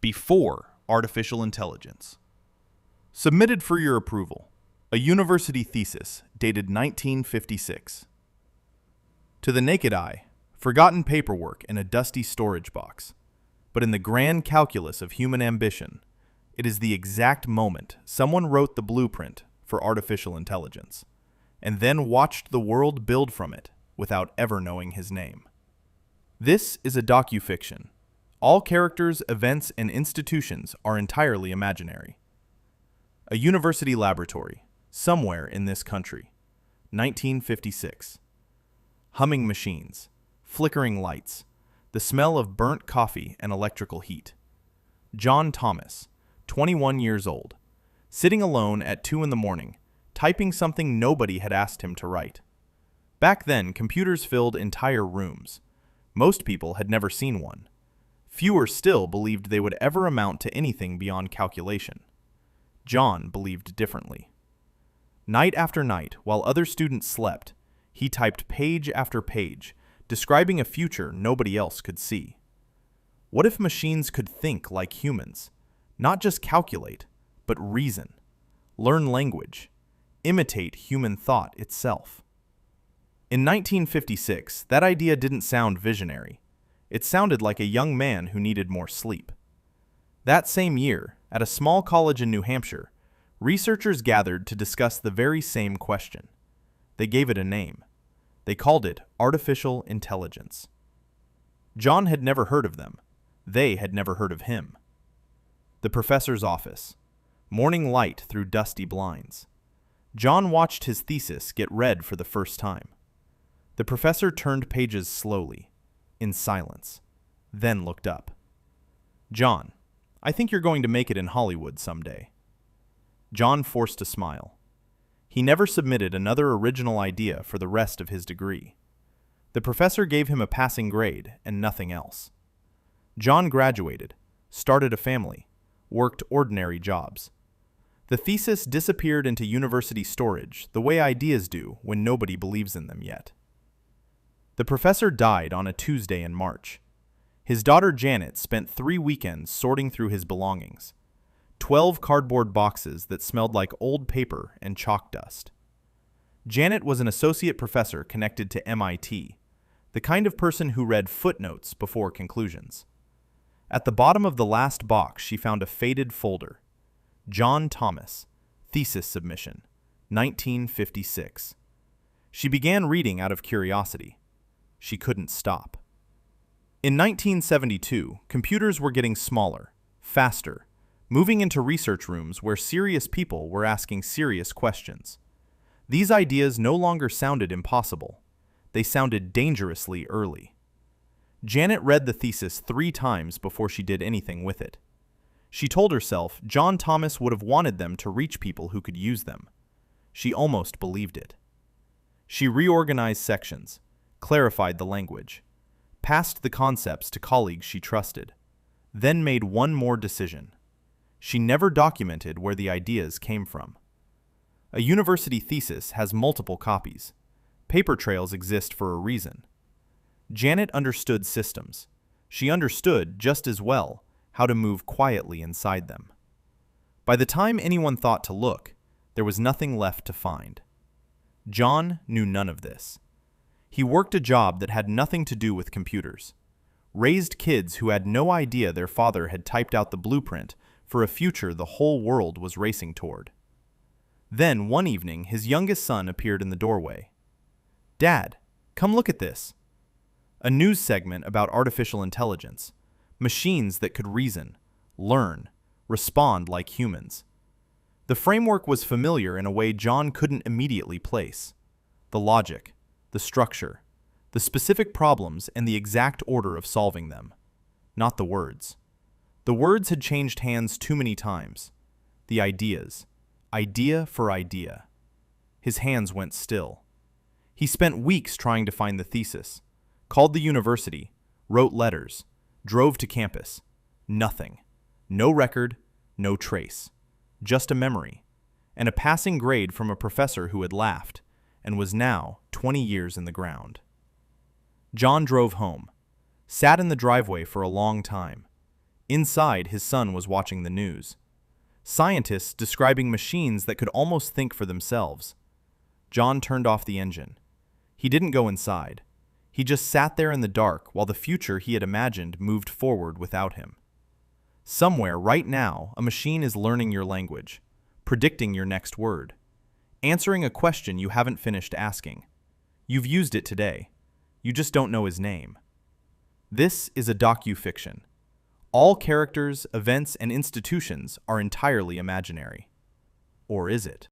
before artificial intelligence. Submitted for your approval, a university thesis dated 1956. To the naked eye, forgotten paperwork in a dusty storage box. But in the grand calculus of human ambition, it is the exact moment someone wrote the blueprint for artificial intelligence, and then watched the world build from it without ever knowing his name. This is a docu-fiction. All characters, events, and institutions are entirely imaginary. A university laboratory, somewhere in this country. 1956. Humming machines, flickering lights, the smell of burnt coffee and electrical heat. John Thomas, 21 years old, sitting alone at 2 in the morning, typing something nobody had asked him to write. Back then, computers filled entire rooms. Most people had never seen one. Fewer still believed they would ever amount to anything beyond calculation. John believed differently. Night after night, while other students slept, he typed page after page, describing a future nobody else could see. What if machines could think like humans? Not just calculate, but reason, learn language, imitate human thought itself. In 1956, that idea didn't sound visionary. It sounded like a young man who needed more sleep. That same year, at a small college in New Hampshire, researchers gathered to discuss the very same question. They gave it a name. They called it artificial intelligence. John had never heard of them. They had never heard of him. The professor's office. Morning light through dusty blinds. John watched his thesis get read for the first time. The professor turned pages slowly, in silence, then looked up. "John, I think you're going to make it in Hollywood someday." John forced a smile. He never submitted another original idea for the rest of his degree. The professor gave him a passing grade and nothing else. John graduated, started a family, worked ordinary jobs. The thesis disappeared into university storage the way ideas do when nobody believes in them yet. The professor died on a Tuesday in March. His daughter Janet spent 3 weekends sorting through his belongings. 12 cardboard boxes that smelled like old paper and chalk dust. Janet was an associate professor connected to MIT, the kind of person who read footnotes before conclusions. At the bottom of the last box, she found a faded folder. John Thomas, thesis submission, 1956. She began reading out of curiosity. She couldn't stop. In 1972, computers were getting smaller, faster, moving into research rooms where serious people were asking serious questions. These ideas no longer sounded impossible. They sounded dangerously early. Janet read the thesis 3 times before she did anything with it. She told herself John Thomas would have wanted them to reach people who could use them. She almost believed it. She reorganized sections, clarified the language, passed the concepts to colleagues she trusted, then made one more decision. She never documented where the ideas came from. A university thesis has multiple copies. Paper trails exist for a reason. Janet understood systems. She understood, just as well, how to move quietly inside them. By the time anyone thought to look, there was nothing left to find. John knew none of this. He worked a job that had nothing to do with computers, raised kids who had no idea their father had typed out the blueprint for a future the whole world was racing toward. Then, one evening, his youngest son appeared in the doorway. "Dad, come look at this." A news segment about artificial intelligence, machines that could reason, learn, respond like humans. The framework was familiar in a way John couldn't immediately place. The logic, the structure, the specific problems, and the exact order of solving them. Not the words. The words had changed hands too many times. The ideas. Idea for idea. His hands went still. He spent weeks trying to find the thesis, called the university, wrote letters, drove to campus. Nothing. No record, no trace. Just a memory, and a passing grade from a professor who had laughed, and was now 20 years in the ground. John drove home, sat in the driveway for a long time. Inside, his son was watching the news. Scientists describing machines that could almost think for themselves. John turned off the engine. He didn't go inside. He just sat there in the dark while the future he had imagined moved forward without him. Somewhere, right now, a machine is learning your language, predicting your next word, answering a question you haven't finished asking. You've used it today. You just don't know his name. This is a docu-fiction. All characters, events, and institutions are entirely imaginary. Or is it?